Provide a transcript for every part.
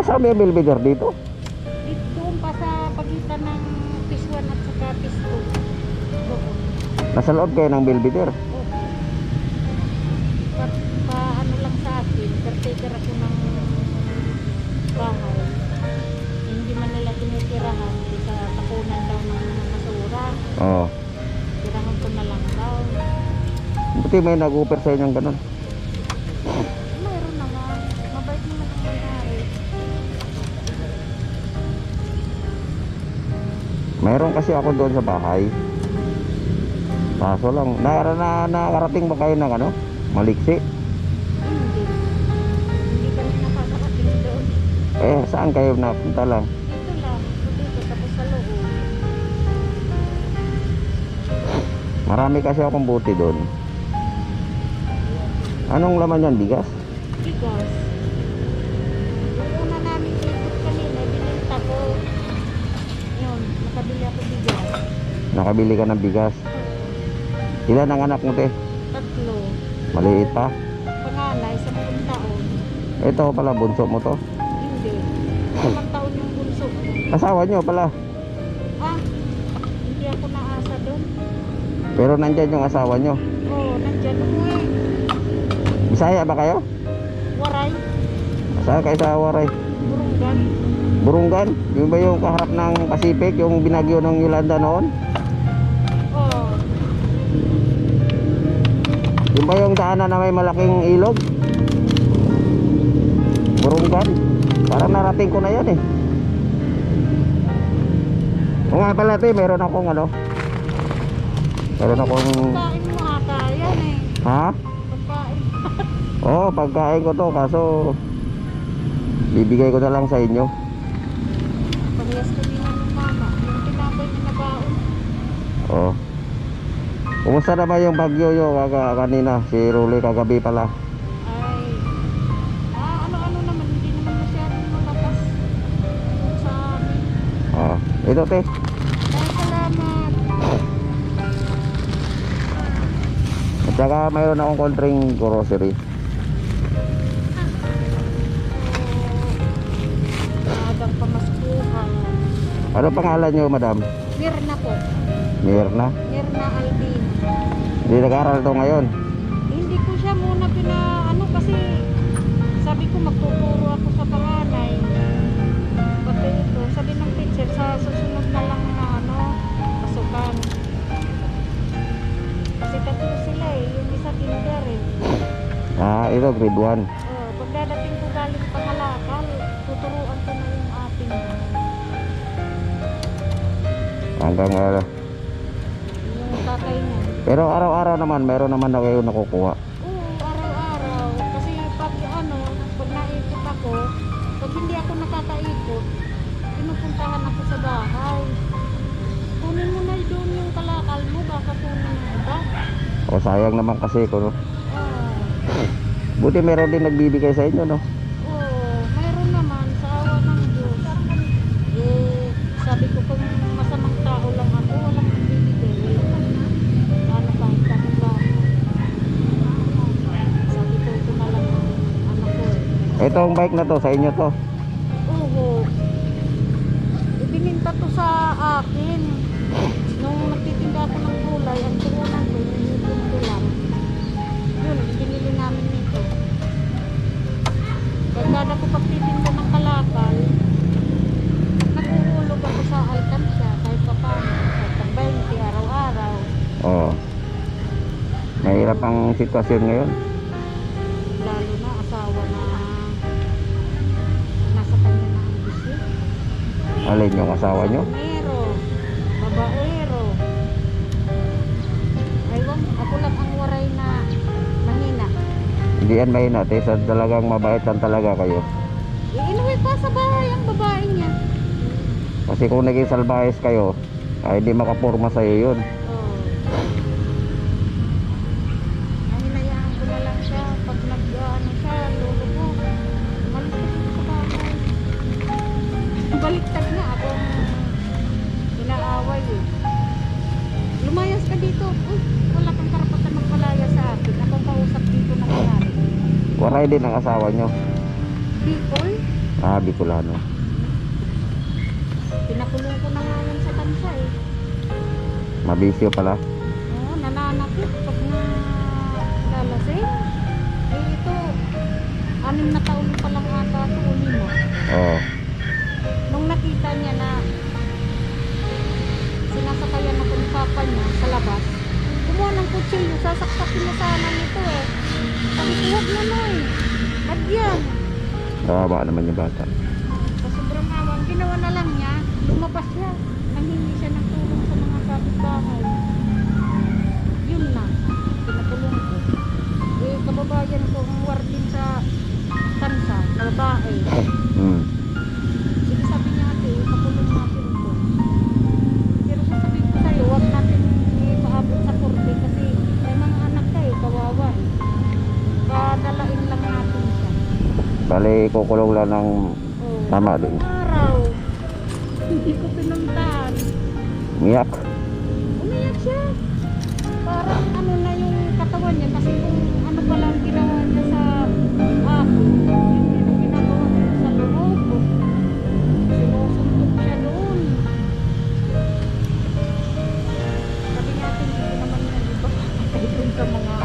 Saan may Belvedere dito? Doon pa sa pagitan ng Phase 1 at saka Phase 2. Doon. Nasa loob kayo ng Belvedere. Oo. Ano lang sa akin, caretaker ako ng bahay. Hindi man nila tinitirahan sa tapunan daw ng basura. Oo. Tirahan ko na lang daw. Buti may nag-offer sa inyo ng ganun. Mayroon naman. Mabait naman ang nangyari. Mayroon kasi ako doon sa bahay. Kaso lang, nakarating ba kayo ng ano? Maliksi? Hindi. Hindi kami nakakarating doon. Saan kayo napunta lang? Dito lang. Dito tapos sa loob. Marami kasi akong buti doon. Anong laman yan? Bigas? Bigas. Yung una namin ikot kanina, bininta ko. Yun, nakabili ako bigas. Nakabili ka ng bigas. Ilan ang anak mo, te? 3. Maliit pa? Panganay, 10 taon. Ito pala, bunso mo to. Hindi. 10 taon yung bunso ko. Asawa nyo pala. Ah, hindi ako naasa doon. Pero nandyan yung asawa nyo. Oo, nandyan umuwi. Bisaya ba kayo? Waray, Saan kayo sa Waray? Burungan. Burungan? Yung ba yung kaharap ng Pacific? Yung binagyo ng Yolanda noon? Oo, Yung ba yung daanan na may malaking ilog? Burungan? Parang narating ko na yan eh. O nga pala, te, meron akong ano? Meron akong... pagkain mo ata yan eh. Ha? Pagkain. Oo, pagkain ko to, kaso bibigay ko na lang sa inyo. Parehas ko din ng mama. Yung tinapay na nabaon. Oo. Kumusta naman yung bagyo yo kanina? Si Ruli kagabi pala. Ay, ano-ano naman. Hindi naman masyadong malakas sa amin. Ito, te. Ay, salamat. At saka mayroon akong konting grocery. Maagang pamaskuhan. Ano pangalan nyo, madam? Mirna po. Mirna? Mirna Alvin. Hindi nag-aaral to ngayon. Hindi ko siya muna kasi sabi ko magtuturo ako sa panganay. Pati ito, sabi ng teacher sa susunod na lang na pasukan. Kasi tatlo sila yung isa kinder Ito grade 1. Pagdadating ko galing Pangalakal, tuturuan ko na yung ating Hanggang yung tatay niya. pero araw-araw naman meron naman na kayo nakukuha. Oo, araw-araw. Kasi pag naikot ako, pag hindi ako nakakaikot, pinupuntahan ako sa bahay. Kunin mo na doon yung kalakal mo, baka kunin ng iba. O sayang naman kasi ko, no? Oo. Buti meron din nagbibigay sa inyo, no? Oo, mayroon naman sa awa ng Diyos. Sabi ko kung masamang tao lang ako, walang nagbibigay. Ano kahit kami ba? Sabi ko ito na lang ang anak ko. Itong bike na to, sa inyo to. Oo. Ibininta to sa akin. Nung nagtitinda ako ng gulay, ang turunan ko, yung ko lang. Yun, binili namin nito. Pagkada ko pagtitinda ng kalakal, nag-uulog ako sa alkansya kahit pa paano. Kahit pa 20 araw-araw. Oo. Mahirap ang sitwasyon ngayon. Lalo na asawa na nasa kanya na ang bisyo. Alin yung asawa nyo? Mero, babaero. Aywan, ako lang ang waray na mahina. Hindi yan mahina, te. Sa talagang mabait lang talaga kayo. Iinuwi pa sa bahay ang babae niya. Kasi kung naging salbahes kayo, ay hindi makapurma sa'yo yun. Oh. Hinayaan ko na lang siya. Pag siya, lolo ko, umalis ka dito sa bahay. Baliktad na ako. Inaaway eh. Lumayas ka dito. Uy, wala kang karapatan magpalaya sa akin. Akong kausap dito na nangyari. Waray din ang asawa nyo. Bicol? Ah, Bicolano. Pinakulong ko na nga yan sa tansa eh. Mabisyo pala. Oo, nananakit pag na lalasing. Eh ito, 6 na taon pa lang ata ito, o 5. Oo. Nung nakita niya na sinasakayan ako ng papa niya sa labas, kumuha ng kutsilyo, sasaksakin na sana nito eh. Sabi ko, huwag na Noy. Bagyan. Kawawa naman yung bata. Sa sobrang awa, ang ginawa na lang niya, lumabas siya. Nanghingi siya ng tulong sa mga kapitbahay. Yun na, pinakulong ko. Eh, kababayan ko ang warden sa tansa, na babae. Hmm. Sige, sabi niya ate, pakulong natin ito. Pero sasabihin ko sa'yo, huwag natin ipaabot sa korte kasi may mga anak ka eh, kawawa eh. Kadalain lang natin siya. Bali, kukulong lang ng Oh, Tama tatlong din. araw. Hindi ko pinuntahan. miyak. Umiyak siya. Parang ano na yung katawan niya kasi kung ano pa lang ginawa niya sa ako, yun din ang ginagawa niya sa loob. Sinusuntok siya doon. Sabi natin, hindi ko naman yan iba patay doon sa mga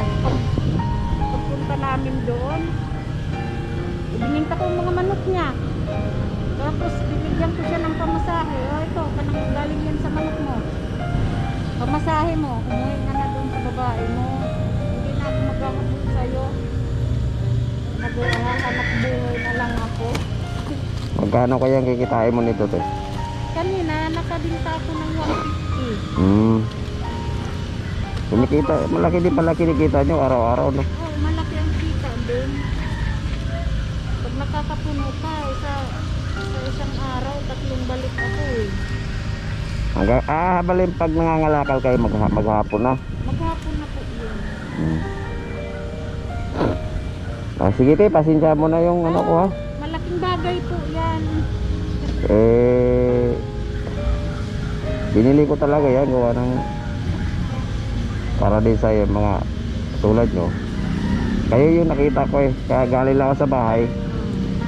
pagpunta namin doon. Ibininta ko ang mga manok niya. Tapos binigyan ko siya ng pamasahe. O ito, kanang galing yan sa manok mo. Pamasahe mo, umuwi ka na doon sa babae mo. Hindi na ako maghahabol sa'yo. Naghahanap buhay na lang ako. Magkano kaya ang kikitain mo nito, te? Kanina, nakabinta ako ng 150. Hmm. Kumikita, malaki din pala kinikita nyo araw-araw, no? Oh, malaki ang kita doon. Pag nakakapuno ka, sa isang araw, 3 balik ako eh. Hanggang, balin pag nangangalakal kayo maghapon na. Maghapon na po yun. Hmm. Sige, te, pasensya mo na yung ano ko, ha? Malaking bagay po yan. Binili ko talaga yan, gawa ng para din sa mga tulad nyo. Kayo yung nakita ko eh, kaya galing lang ako sa bahay.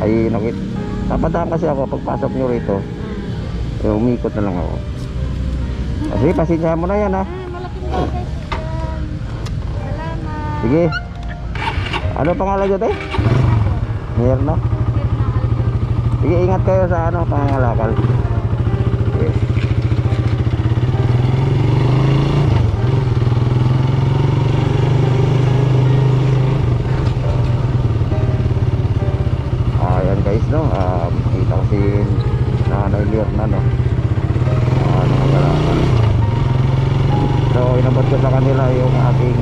Kayo yung nakita. Napadaan kasi ako pagpasok nyo rito, umikot na lang ako. Sige, pasensya mo na yan, ha? Malaking bagay po yan. Salamat. Sige. Ano pangalan nyo, te? Mirna. Sige, ingat kayo sa ano, pangangalakal. Sige. Ayan guys, no, makita ko si Nanay Mirna, no, nangangalakal. So inabot ko sa kanila yung aking